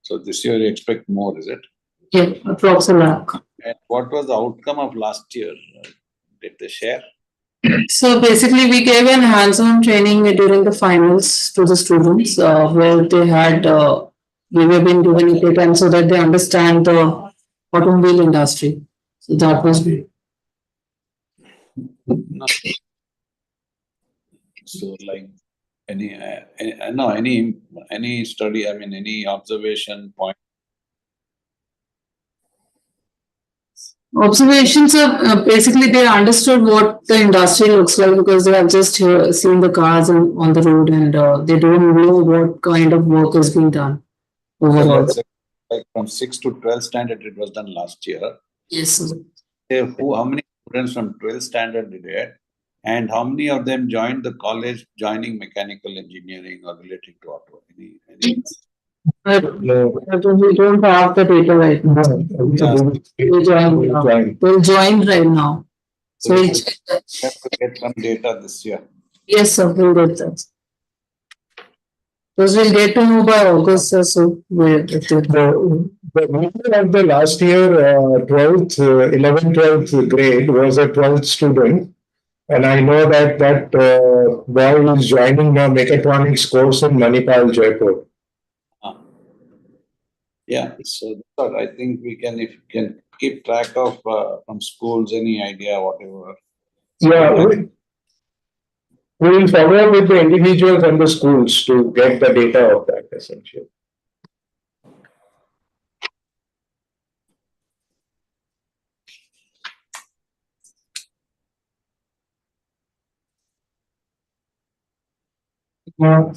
So this year you expect more, is it? Yeah, approximately. And what was the outcome of last year? Did they share? So basically, we gave an hands-on training during the finals to the students, where they had we have been given it and so that they understand the automobile industry. So that was good. No. So like any study, I mean, any observation point? Observations are basically they understood what the industry looks like because they have just seen the cars on the road and they don't know what kind of work is being done So overall. let's say like from 6th to 12th standard, it was done last year. Yes. Say how many students from 12th standard did it? And how many of them joined the college joining mechanical engineering or related to auto? Any? We don't have the data right now. They'll join right now. So we'll check that. Have to get some data this year. Yes, sir, we'll get that. Because we'll get to know by August, sir, so The meeting of the last year, 12th, 11th, 12th grade was a 12th student. And I know that boy is joining the mechatronics course in Manipal, Jaipur. Yeah, so I think we can, if we can keep track of from schools, any idea, whatever. Yeah, we will follow up with the individuals and the schools to get the data of that essentially. Yeah.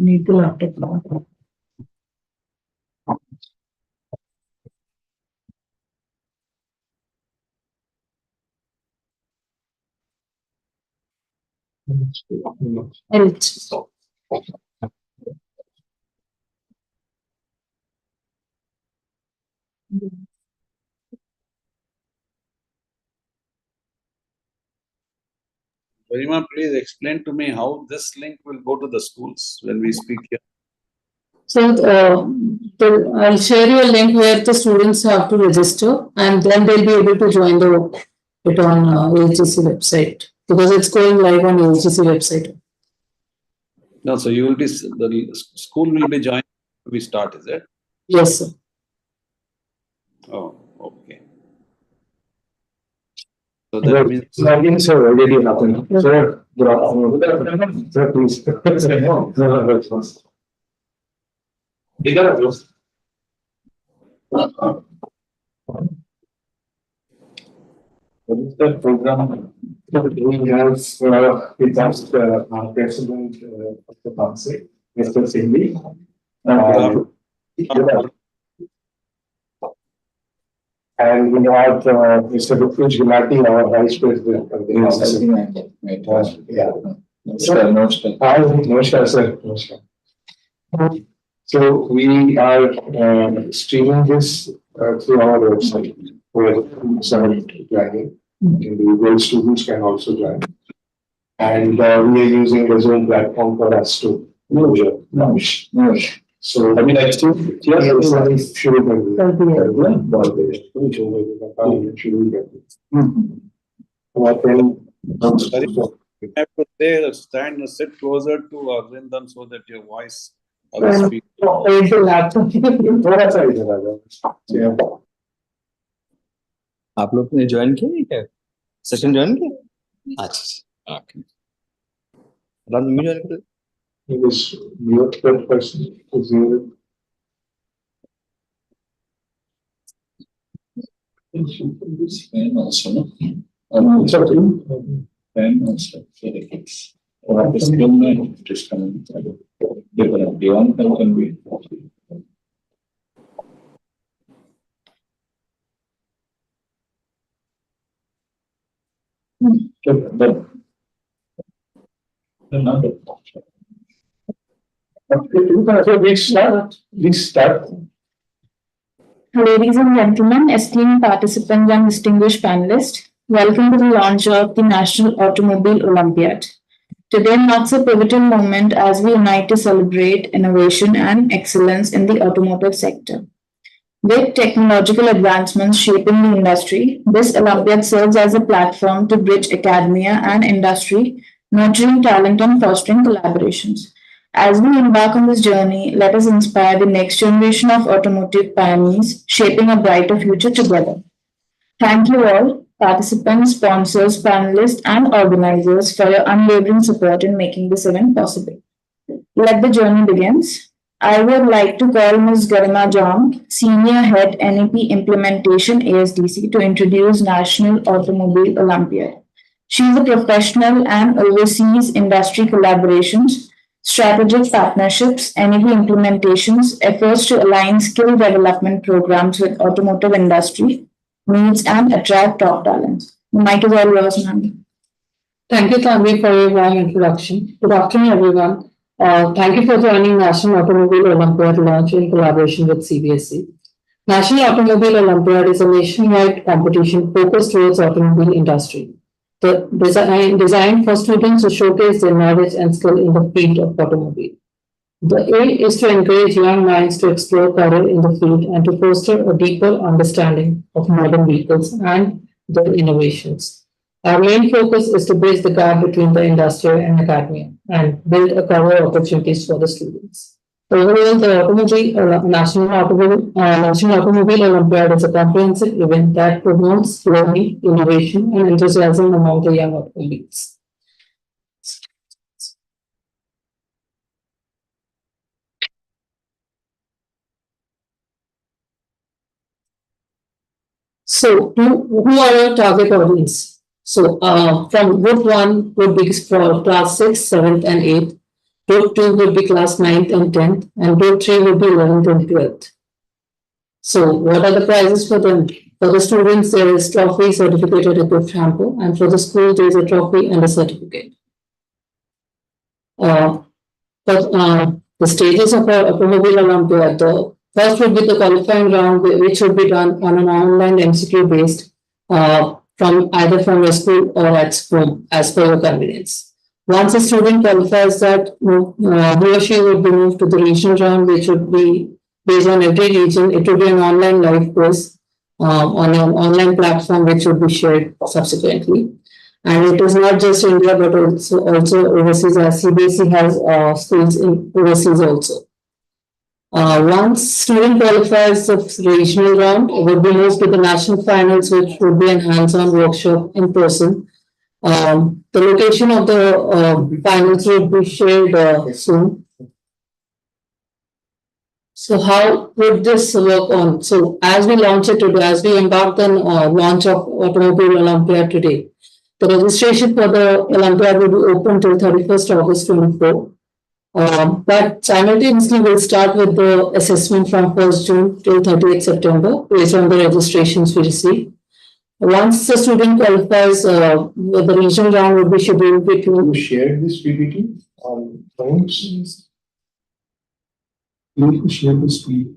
Need to laptop now. Garima, please explain to me how this link will go to the schools when we speak here. So, I'll share you a link where the students have to register, and then they'll be able to join it on ASDC website, because it's going live on ASDC website. No, so you will be, the school will be joined when we start, is it? Yes, sir. Oh, okay. So that means. Logins have already happened. Sir, good afternoon. Sir, please. What is the program? We have with us our president of the council, Mr. Singh. And we have Mr. Rupesh Gulati, our vice president of the council. Yeah. Namaskar, sir. Namaskar. So we are streaming this through our website, where some joining. Individual students can also join. And we are using the Zoom platform for us to. No. So, I mean, I still, yes, should have to say, stand and sit closer to Arvindan so that your voice speak. आप लोग ने join किया क्या session join किया अच्छा okay रात में join कर He was mute that person to zero. also no it's okay then also for the kids or the skill man just come develop the one can be So we start. Ladies and gentlemen, esteemed participants and distinguished panelists, welcome to the launch of the National Automobile Olympiad. Today marks a pivotal moment as we unite to celebrate innovation and excellence in the automotive sector. With technological advancements shaping the industry, this Olympiad serves as a platform to bridge academia and industry, nurturing talent and fostering collaborations. As we embark on this journey, let us inspire the next generation of automotive pioneers, shaping a brighter future together. Thank you all, participants, sponsors, panelists, and organizers for your unwavering support in making this event possible. Let the journey begin. I would like to call Ms. Garima Jam, Senior Head NEP Implementation ASDC, to introduce National Automobile Olympiad. She is a professional and oversees industry collaborations, strategic partnerships, NEP implementations, efforts to align skill development programs with automotive industry needs and attract top talents. The mic is all yours, ma'am. Thank you, Tanvi, for your warm introduction. Good afternoon, everyone. Thank you for joining National Automobile Olympiad launch in collaboration with CBSE. National Automobile Olympiad is a nationwide competition focused towards automobile industry. Designed for students to showcase their knowledge and skill in the field of automobile. The aim is to encourage young minds to explore career in the field and to foster a deeper understanding of modern vehicles and their innovations. Our main focus is to bridge the gap between the industry and academia and build a career opportunities for the students. Overall, the National Automobile Olympiad is a comprehensive event that promotes learning, innovation, and enthusiasm among the young automobiles. So, who are our target audience? So, from Group 1 would be for class 6, 7th, and 8th. Group 2 would be class 9th and 10th, and Group 3 would be 11th and 12th. So, what are the prizes for them? For the students, there is trophy, certificate, and a gift hamper, and for the school, there is a trophy and a certificate. The stages of our Automobile Olympiad, the first would be the qualifying round, which would be done on an online MCQ based from either from your school or at home as per your convenience. Once a student qualifies that, he or she would be moved to the regional round, which would be based on every region. It would be an online live course on an online platform, which would be shared subsequently. And it is not just India, but also overseas, as CBSE has schools in overseas also. Once student qualifies the regional round, it would be moved to the national finals, which would be an hands-on workshop in person. The location of the finals would be shared soon. So how would this work on? So as we launch it today, as we embark on launch of Automobile Olympiad today, the registration for the Olympiad will be open till 31st August 24. But simultaneously, we'll start with the assessment from 1st June till 30th September based on the registrations we receive. Once the student qualifies, the regional round will be scheduled between. You shared this PPT on phones? You share this PPT.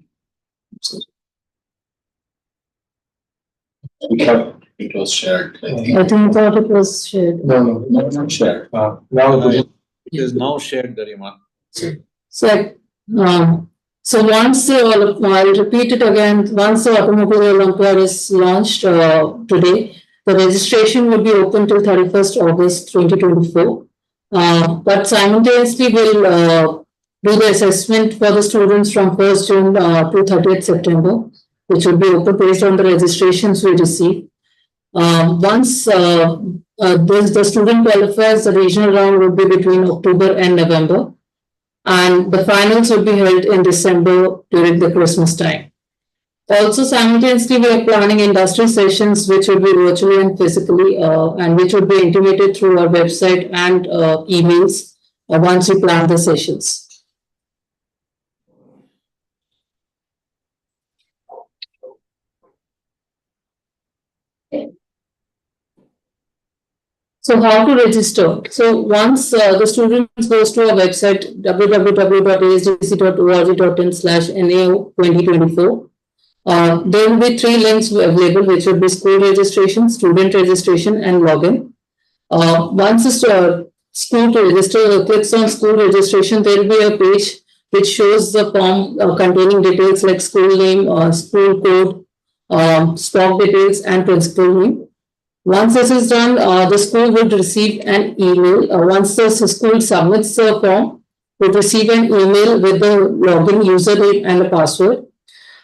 We thought it was shared. I think. I thought it was shared. No, Not shared. now It is now shared, Garima. So once I'll repeat it again. Once the Automobile Olympiad is launched today, the registration will be open till 31st August 2024. But simultaneously, we'll do the assessment for the students from 1st June to 30th September, which will be open based on the registrations we receive. Once the student qualifies, the regional round will be between October and November, and the finals will be held in December during the Christmas time. Also, simultaneously, we are planning industry sessions, which will be virtually and physically, and which will be intimated through our website and emails once we plan the sessions. So how to register? So once the student goes to our website www.asdc.org.in/NAO 2024, there will be 3 links available, which will be school registration, student registration, and login. Once the school to register clicks on school registration, there will be a page which shows the form containing details like school name, school code, stock details, and principal name. Once this is done, the school will receive an email. Once the school submits the form, will receive an email with the login username and a password.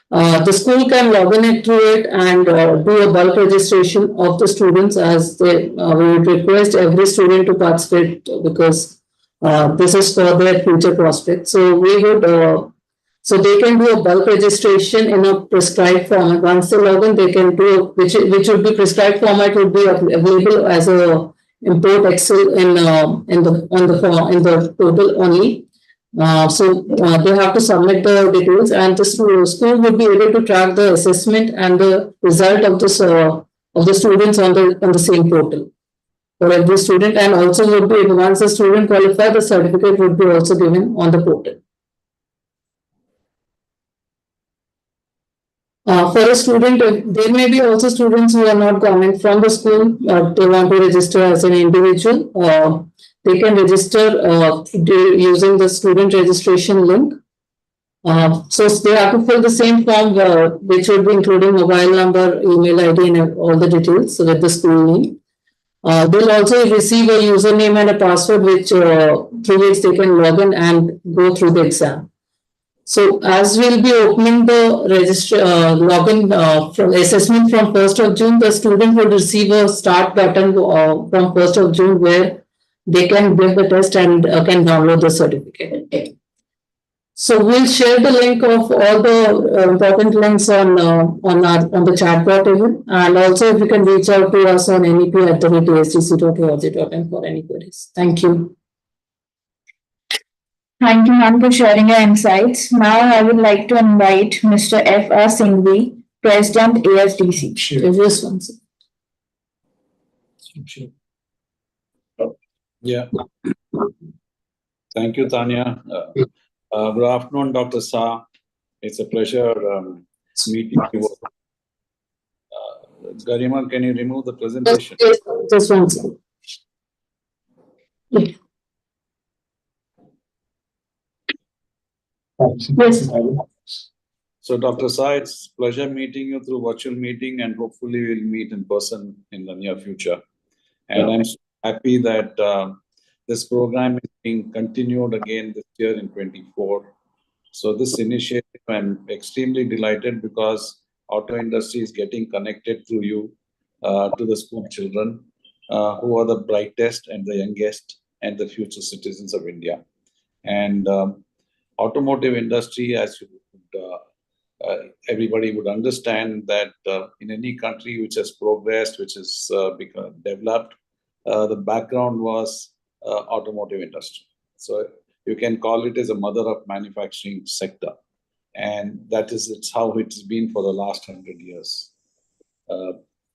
The school can log in through it and do a bulk registration of the students, as we would request every student to participate, because this is for their future prospects. So we would so they can do a bulk registration in a prescribed format. Once they log in, they can do which would be prescribed format would be available as a import Excel in the portal only. So they have to submit the details, and the school will be able to track the assessment and the result of the students on the same portal for every student, and also would be, once the student qualifies, the certificate would be also given on the portal. For a student, there may be also students who are not coming from the school, they want to register as an individual. They can register using the student registration link. So they have to fill the same form, which would be including mobile number, email ID, and all the details with the school name. They'll also receive a username and a password, which through which they can log in and go through the exam. So as we'll be opening the login from assessment from 1st of June, the student will receive a start button from 1st of June, where they can give the test and can download the certificate. So we'll share the link of all the important links on the chat bot even, and also if you can reach out to us on nep@asdc.org.in for any queries. Thank you. Thank you, ma'am, for sharing your insights. Now I would like to invite Mr. F.R. Singhvi, President ASDC. Just one second. Yeah. Thank you, Tanya. Good afternoon, Dr. Sa. It's a pleasure meeting you. Garima, can you remove the presentation? Yes, just one second. Yeah. Yes. So, Dr. Sai, it's pleasure meeting you through virtual meeting, and hopefully we'll meet in person in the near future. And I'm so happy that this program is being continued again this year in 24. So this initiative, I'm extremely delighted because auto industry is getting connected through you to the school children who are the brightest and the youngest and the future citizens of India. And automotive industry, as you would, everybody would understand that in any country which has progressed, which has become developed, the background was automotive industry. So you can call it as a mother of manufacturing sector. And it's how it's been for the last 100 years.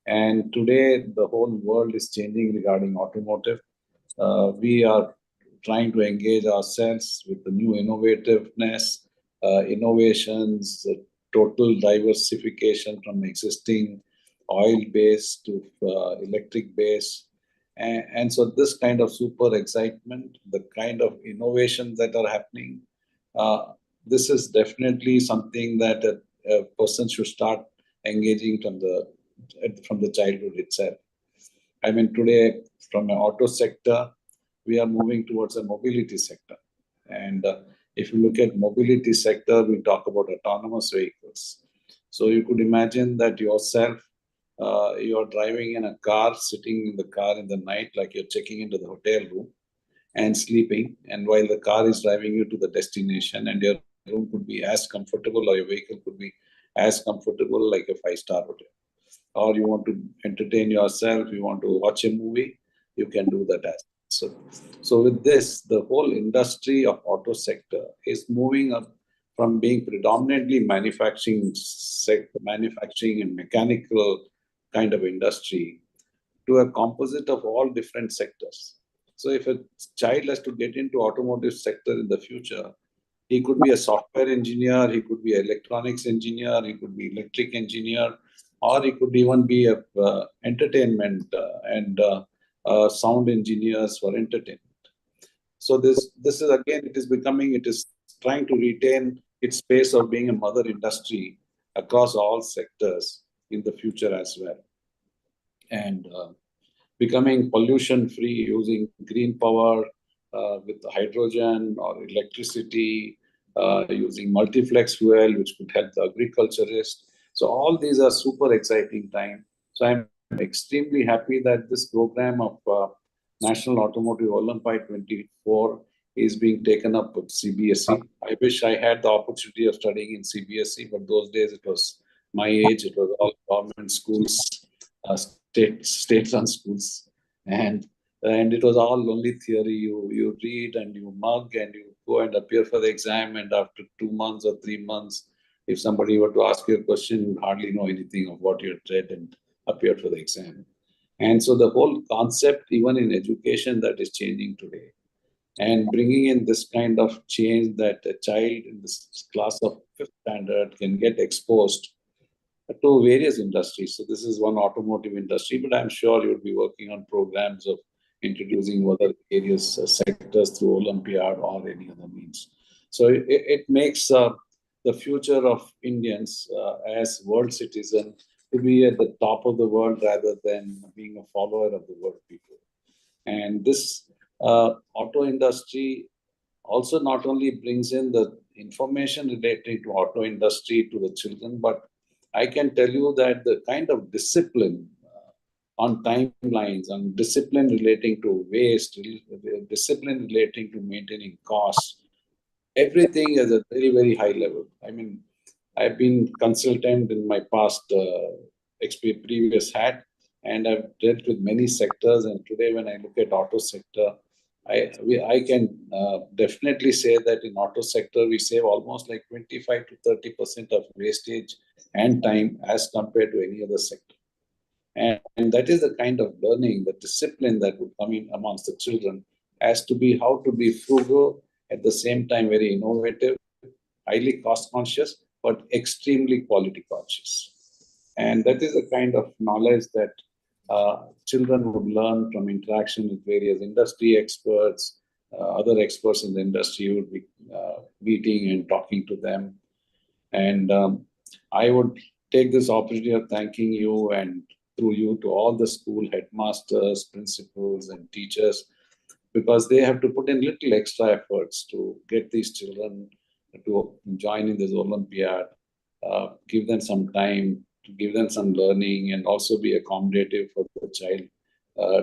And today, the whole world is changing regarding automotive. We are trying to engage ourselves with the new innovativeness, innovations, total diversification from existing oil-based to electric-based. And so this kind of super excitement, the kind of innovations that are happening, this is definitely something that a person should start engaging from the childhood itself. I mean, today, from an auto sector, we are moving towards a mobility sector. And if you look at mobility sector, we talk about autonomous vehicles. So you could imagine that yourself, you're driving in a car, sitting in the car in the night, like you're checking into the hotel room and sleeping. And while the car is driving you to the destination, and your room could be as comfortable, or your vehicle could be as comfortable like a 5-star hotel. Or you want to entertain yourself, you want to watch a movie, you can do that as well. So with this, the whole industry of auto sector is moving up from being predominantly manufacturing and mechanical kind of industry to a composite of all different sectors. So if a child has to get into automotive sector in the future, he could be a software engineer, he could be an electronics engineer, he could be electric engineer, or he could even be a entertainment and sound engineers for entertainment. So this is again, it is trying to retain its space of being a mother industry across all sectors in the future as well. And becoming pollution free using green power with hydrogen or electricity, using multiplex fuel, which could help the agriculturist. So all these are super exciting time. So I'm extremely happy that this program of National Automotive Olympiad 24 is being taken up with CBSE. I wish I had the opportunity of studying in CBSE, but those days it was my age, it was all government schools, state-run schools, and it was all only theory. You read and you mug and you go and appear for the exam, and after 2 months or 3 months, if somebody were to ask you a question, you hardly know anything of what you had read and appeared for the exam. And so the whole concept, even in education, that is changing today. And bringing in this kind of change that a child in this class of 5th standard can get exposed to various industries. So this is one automotive industry, but I'm sure you'll be working on programs of introducing other various sectors through Olympiad or any other means. So it makes the future of Indians as world citizens to be at the top of the world rather than being a follower of the world people. And this auto industry also not only brings in the information related to auto industry to the children, but I can tell you that the kind of discipline on timelines, on discipline relating to waste, discipline relating to maintaining costs, everything is at very, very high level. I mean, I've been consultant in my past previous hat, and I've dealt with many sectors. And today, when I look at auto sector, I can definitely say that in auto sector, we save almost like 25 to 30% of wastage and time as compared to any other sector. And that is the kind of learning, the discipline that would come in amongst the children as to be how to be frugal, at the same time very innovative, highly cost conscious, but extremely quality conscious. And that is the kind of knowledge that children would learn from interaction with various industry experts, other experts in the industry would be meeting and talking to them. And I would take this opportunity of thanking you and through you to all the school headmasters, principals, and teachers, because they have to put in little extra efforts to get these children to join in this Olympiad, give them some time, to give them some learning, and also be accommodative for the child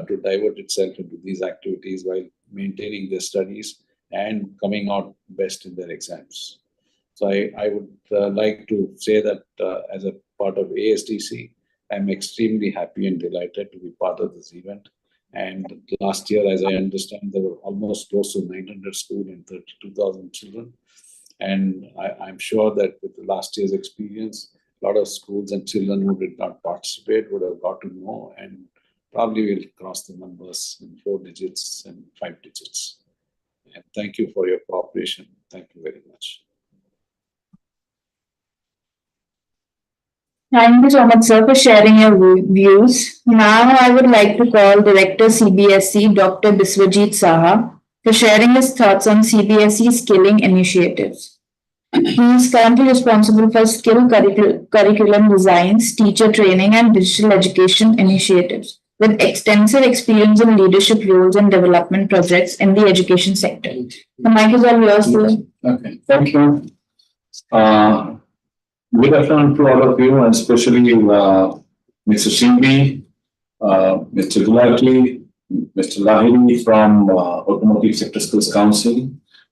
to divert itself into these activities while maintaining their studies and coming out best in their exams. So I would like to say that as a part of ASDC, I'm extremely happy and delighted to be part of this event. And last year, as I understand, there were almost close to 900 schools and 32,000 children. And I'm sure that with last year's experience, a lot of schools and children who did not participate would have got to know and probably will cross the numbers in 4 digits and 5 digits. And thank you for your cooperation. Thank you very much. Thank you so much, sir, for sharing your views. Now, I would like to call Director CBSE, Dr. Biswajit Saha, for sharing his thoughts on CBSE skilling initiatives. He is currently responsible for skill curriculum designs, teacher training, and digital education initiatives, with extensive experience in leadership roles and development projects in the education sector. The mic is all yours, sir. Okay, thank you. Good afternoon to all of you, and especially Mr. Shimbi, Mr. Gulati, Mr. Lahiri from Automotive Sector Skills Council,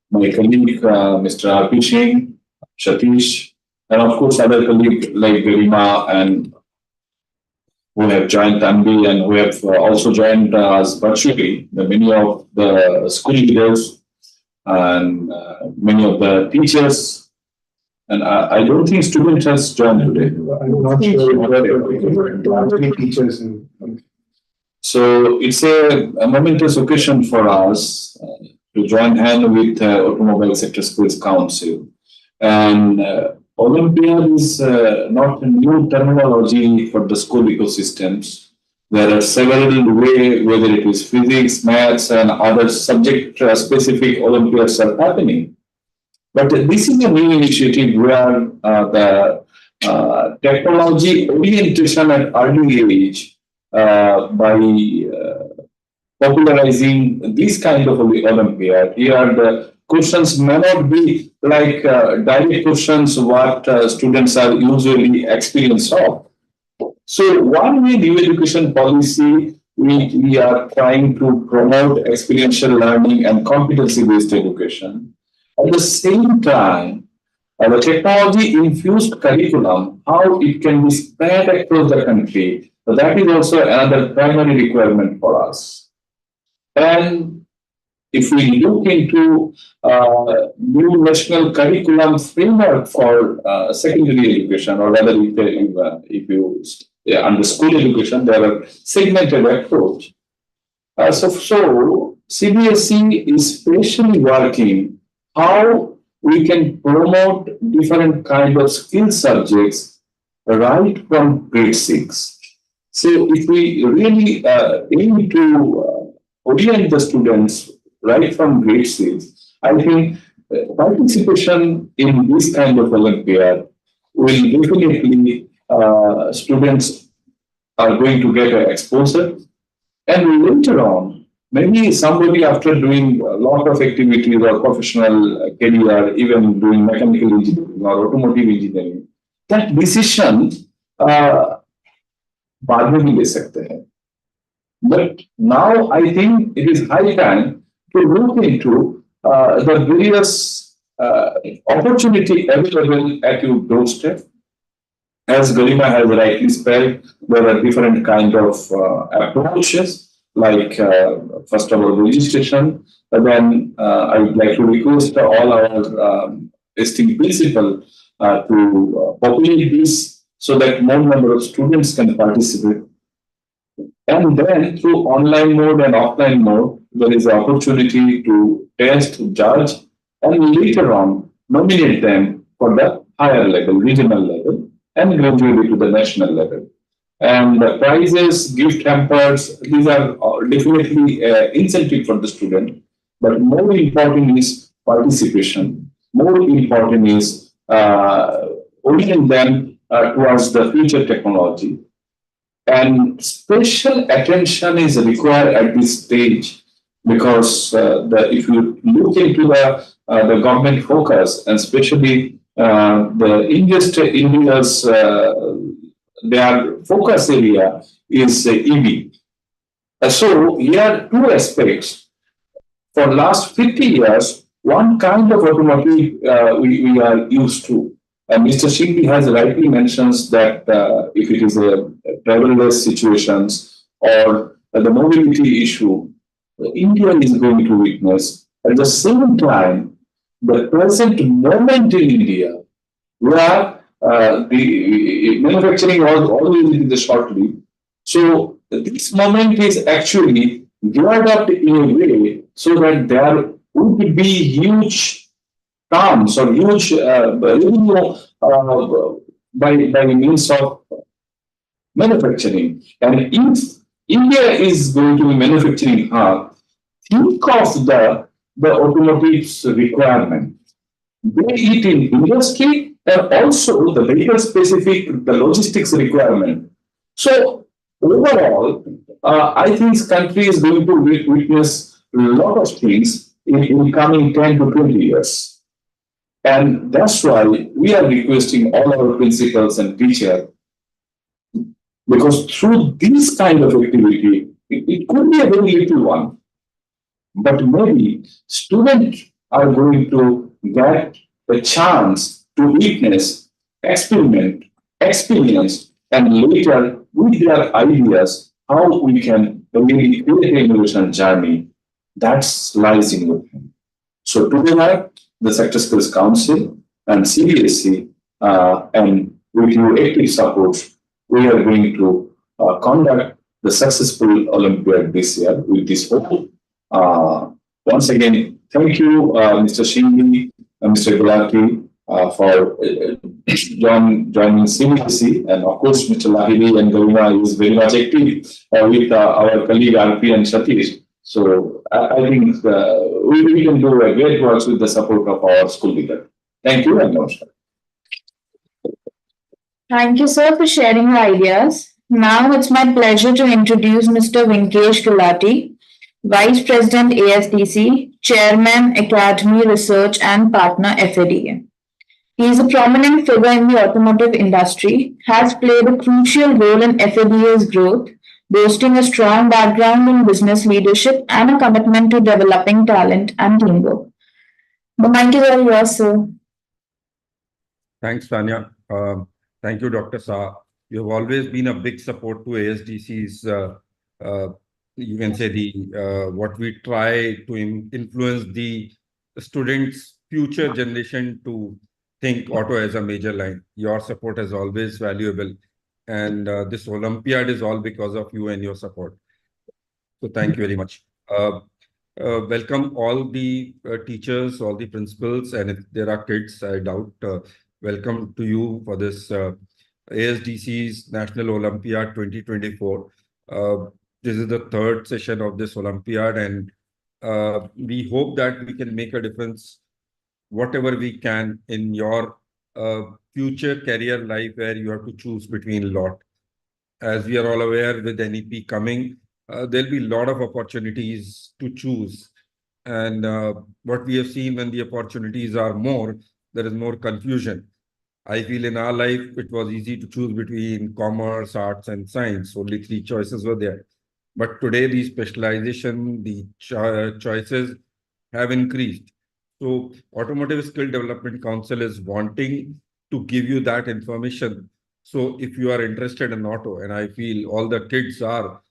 my colleague Mr. R.P. Singh, Satish, and of course other colleagues like Garima and who have joined Tanvi and who have also joined us virtually, many of the school leaders and many of the teachers. And I don't think students has joined today. I'm not sure teachers. So it's a momentous occasion for us to join hand with Automobile Sector Skills Council. And Olympiad is not a new terminology for the school ecosystems. There are several ways, whether it is physics, maths, and other subject-specific Olympiads are happening. But this is a new initiative where the technology orientation at early age by popularizing this kind of Olympiad. Here the questions may not be like direct questions what students are usually experienced of. So one way new education policy, we are trying to promote experiential learning and competency-based education. At the same time, the technology-infused curriculum, how it can be spread across the country, that is also another primary requirement for us. And if we look into new national curriculum framework for secondary education, or rather if you under school education, there are segmented approach. So CBSE is specially working how we can promote different kind of skill subjects right from grade 6. So if we really aim to orient the students right from grade 6, I think participation in this kind of Olympiad will definitely, students are going to get exposure. And later on, maybe somebody after doing a lot of activities or professional career, even doing mechanical engineering or automotive engineering, that decision बाद में भी ले सकते हैं. But now I think it is high time to look into the various opportunity available at your doorstep. As Garima has rightly said, there are different kind of approaches, like first of all registration. But then I would like to request all our esteemed principal to populate this so that more number of students can participate. And then through online mode and offline mode, there is an opportunity to test, judge, and later on nominate them for the higher level, regional level. and gradually to the national level. And the prizes, gift hampers, these are definitely incentive for the student. But more important is participation. More important is orient them towards the future technology. And special attention is required at this stage because if you look into the government focus, and especially the India's their focus area is EV. So here two aspects. For last 50 years, one kind of automotive we are used to. And Mr. Shinghi has rightly mentions that if it is a travel-less situations or the mobility issue, India is going to witness. At the same time, the present moment in India, where the manufacturing was always in the short lead. So this moment is actually geared up in a way so that there would be huge terms or huge revenue by means of manufacturing. And if India is going to be manufacturing hub, think of the automotive's requirement, be it in industry and also the vehicle specific, the logistics requirement. So overall, I think this country is going to witness a lot of things in coming 10 to 20 years. And that's why we are requesting all our principals and teachers, because through this kind of activity, it could be a very little one, but maybe students are going to get a chance to witness, experiment, experience, and later with their ideas, how we can really create an innovation journey that lies in with him. So together, the Sector Skills Council and CBSE, and with your active support, we are going to conduct the successful Olympiad this year with this hope. Once again, thank you, Mr. Shinghi and Mr. Gulati, for joining CBSE, and of course, Mr. Lahiri and Garima is very much active with our colleague RP and Satish. So I think we can do a great work with the support of our school leader. Thank you and namaskar. Thank you, sir, for sharing your ideas. Now it's my pleasure to introduce Mr. Vinkesh Gulati, Vice President ASDC, Chairman Academy Research and Partner FADA. He is a prominent figure in the automotive industry, has played a crucial role in FADA's growth, boasting a strong background in business leadership and a commitment to developing talent and teamwork. The mic is all yours, sir. Thanks, Tanya. Thank you, Dr. Shah. You have always been a big support to ASDC's, you can say, what we try to influence the students' future generation to think auto as a major line. Your support is always valuable. And this Olympiad is all because of you and your support. So thank you very much. Welcome all the teachers, all the principals, and if there are kids, I doubt, welcome to you for this ASDC's National Olympiad 2024. This is the third session of this Olympiad, and we hope that we can make a difference, whatever we can, in your future career life, where you have to choose between a lot. As we are all aware, with NEP coming, there'll be a lot of opportunities to choose. And what we have seen, when the opportunities are more, there is more confusion. I feel in our life, it was easy to choose between commerce, arts, and science. Only 3 choices were there. But today, the specialization, the choices have increased. So Automotive Skill Development Council is wanting to give you that information. So if you are interested in auto, and I feel all the kids are,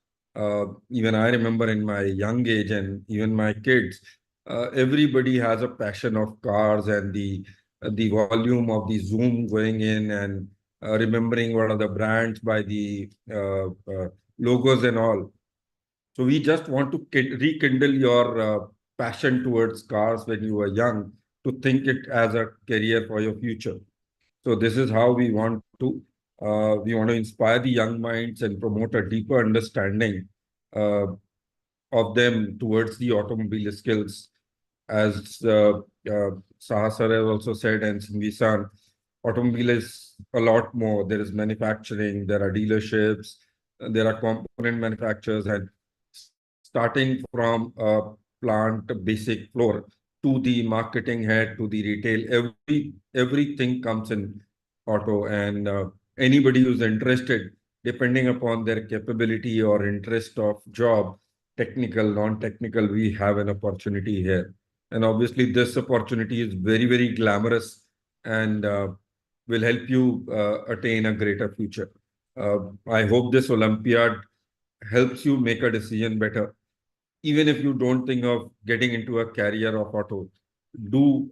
even I remember in my young age, and even my kids, everybody has a passion of cars and the volume of the zoom going in, and remembering what are the brands by the logos and all. So we just want to rekindle your passion towards cars when you were young, to think it as a career for your future. So this is how we want to We want to inspire the young minds and promote a deeper understanding of them towards the automobile skills. As Saha sir has also said, and Singhi-san, automobile is a lot more. There is manufacturing, there are dealerships, there are component manufacturers, and starting from a plant basic floor to the marketing head to the retail, everything comes in auto. And anybody who's interested, depending upon their capability or interest of job, technical, non-technical, we have an opportunity here. And obviously, this opportunity is very, very glamorous and will help you attain a greater future. I hope this Olympiad helps you make a decision better. Even if you don't think of getting into a career of auto, do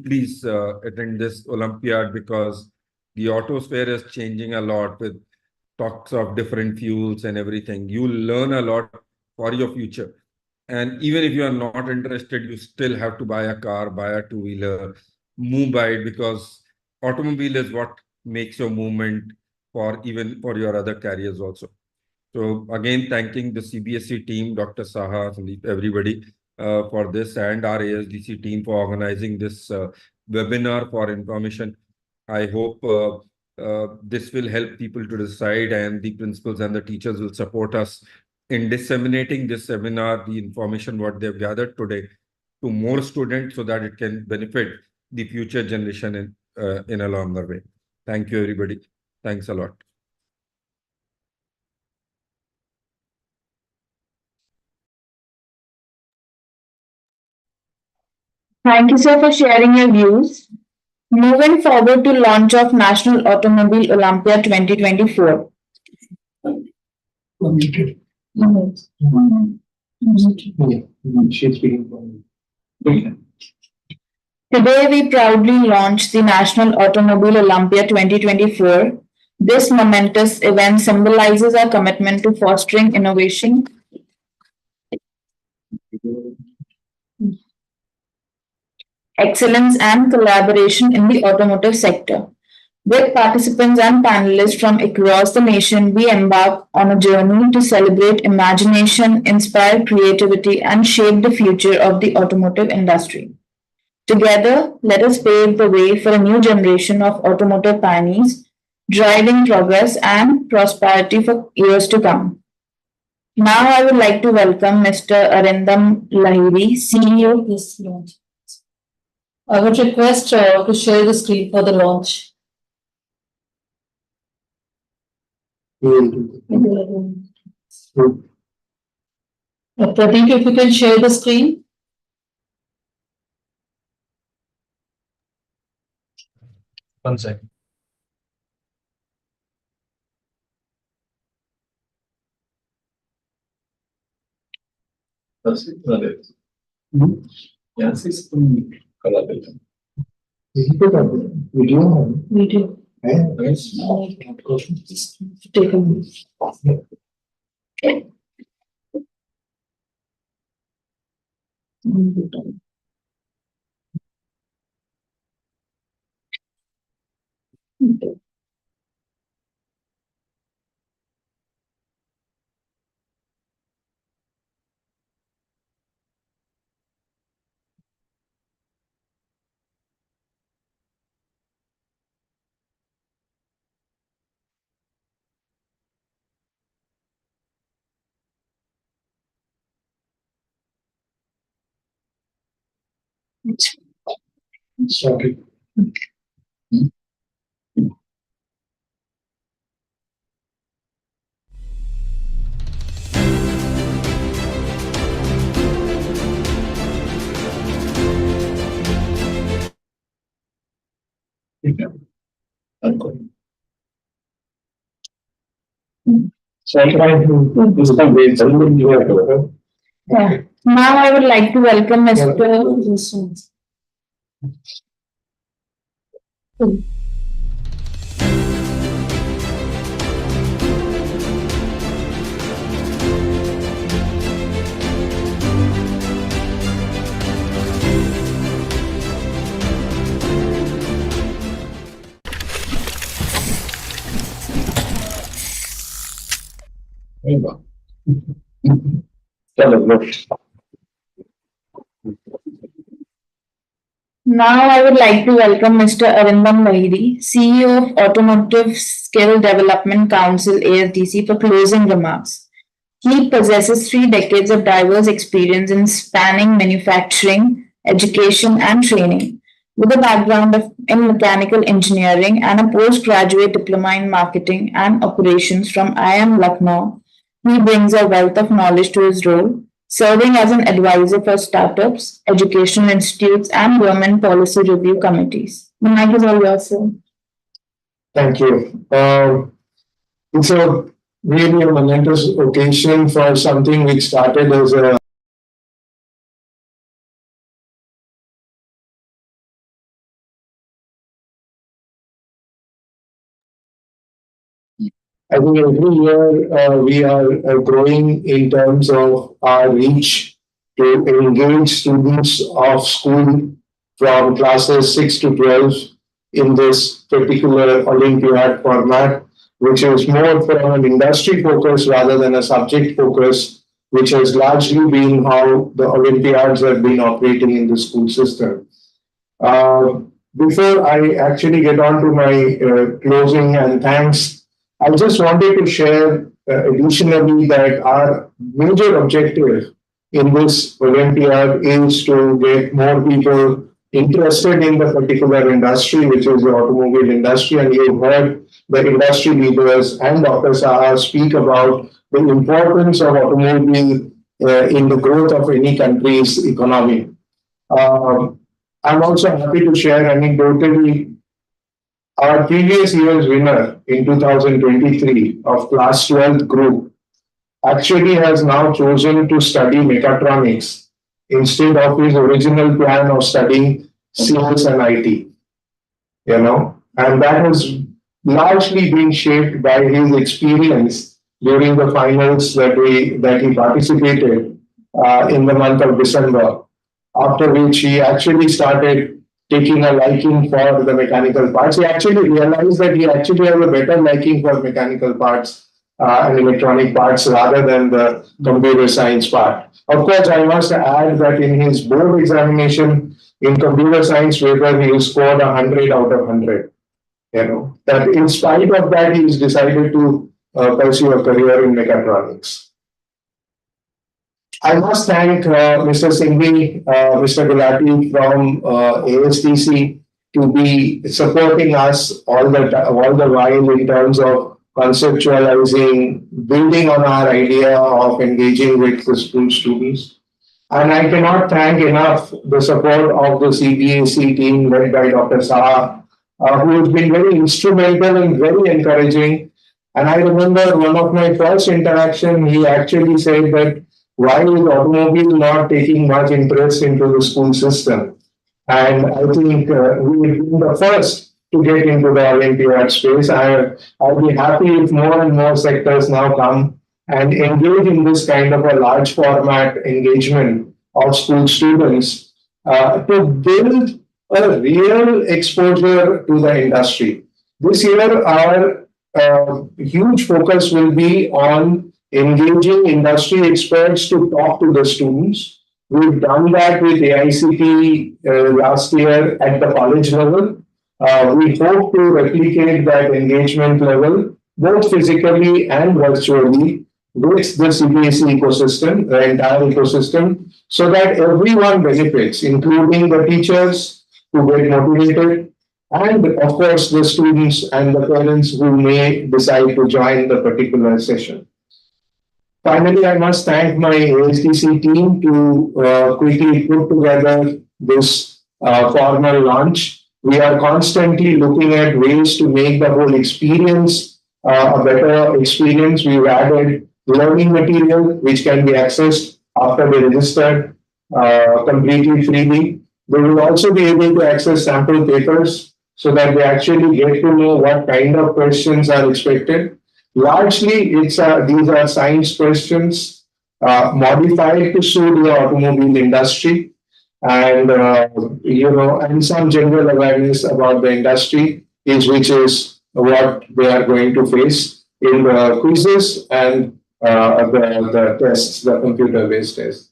please attend this Olympiad, because the auto sphere is changing a lot with talks of different fuels and everything. You learn a lot for your future. And even if you are not interested, you still have to buy a car, buy a two-wheeler, move by it, because automobile is what makes your movement for even for your other careers also. So again, thanking the CBSE team, Dr. Saha, Sandeep, everybody for this, and our ASDC team for organizing this webinar for information. I hope this will help people to decide, and the principals and the teachers will support us in disseminating this seminar, the information what they've gathered today, to more students so that it can benefit the future generation in a longer way. Thank you, everybody. Thanks a lot. Thank you, sir, for sharing your views. Moving forward to launch of National Automobile Olympiad 2024. Today, we proudly launch the National Automobile Olympiad 2024. This momentous event symbolizes our commitment to fostering innovation, excellence, and collaboration in the automotive sector. With participants and panelists from across the nation, we embark on a journey to celebrate imagination, inspire creativity, and shape the future of the automotive industry. Together, let us pave the way for a new generation of automotive pioneers, driving progress and prosperity for years to come. Now, I would like to welcome Mr. Arindam Lahiri, CEO of this launch. I would request to share the screen for the launch. Pradeep, if you can share the screen. One second. Yes, it's collab. Video. Video. Yes. Take a minute. Sorry. So I try to do some ways. Yeah. Now I would like to welcome Mr. Now I would like to welcome Mr. Arindam Lahiri, CEO of Automotive Skill Development Council ASDC, for closing remarks. He possesses 3 decades of diverse experience in spanning manufacturing, education, and training. With a background in mechanical engineering and a postgraduate diploma in marketing and operations from IIM Lucknow, he brings a wealth of knowledge to his role, serving as an advisor for startups, educational institutes, and government policy review committees. The mic is all yours, sir. Thank you. It's a really a momentous occasion for something which started as a I think every year we are growing in terms of our reach to engage students of school from classes 6 to 12 in this particular Olympiad format, which is more from an industry focus rather than a subject focus, which has largely been how the Olympiads have been operating in the school system. Before I actually get on to my closing and thanks, I just wanted to share additionally that our major objective in this Olympiad is to get more people interested in the particular industry, which is the automobile industry. And you've heard the industry leaders and Dr. Saha speak about the importance of automobile in the growth of any country's economy. I'm also happy to share anecdotally our previous year's winner in 2023 of class 12 group actually has now chosen to study mechatronics instead of his original plan of studying CS and IT. And that has largely been shaped by his experience during the finals that he participated in the month of December, after which he actually started taking a liking for the mechanical parts. He actually realized that he actually has a better liking for mechanical parts and electronic parts rather than the computer science part. Of course, I must add that in his board examination in computer science paper, he scored 100 out of 100. That in spite of that, he's decided to pursue a career in mechatronics. I must thank Mr. Singhvi, Mr. Gulati from ASDC to be supporting us all the while in terms of conceptualizing, building on our idea of engaging with the school students. And I cannot thank enough the support of the CBSE team led by Dr. Saha, who has been very instrumental and very encouraging. And I remember one of my first interaction, he actually said that why is automobile not taking much interest into the school system? And I think we've been the first to get into the Olympiad space. I'll be happy if more and more sectors now come and engage in this kind of a large format engagement of school students to build a real exposure to the industry. This year, our huge focus will be on engaging industry experts to talk to the students. We've done that with AICT last year at the college level. We hope to replicate that engagement level, both physically and virtually, with the CBSE ecosystem, the entire ecosystem, so that everyone benefits, including the teachers who get motivated, and of course the students and the parents who may decide to join the particular session. Finally, I must thank my ASDC team to quickly put together this formal launch. We are constantly looking at ways to make the whole experience a better experience. We've added learning material which can be accessed after they registered completely freely. They will also be able to access sample papers so that they actually get to know what kind of questions are expected. Largely, these are science questions modified to suit the automobile industry, and and some general awareness about the industry which is what they are going to face in the quizzes and the tests, the computer-based tests.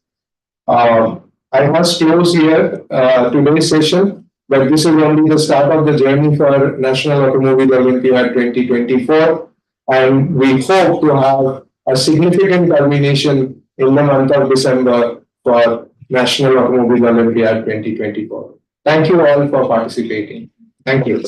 I must close here today's session, but this is only the start of the journey for National Automobile Olympiad 2024, and we hope to have a significant culmination in the month of December for National Automobile Olympiad 2024. Thank you all for participating. Thank you.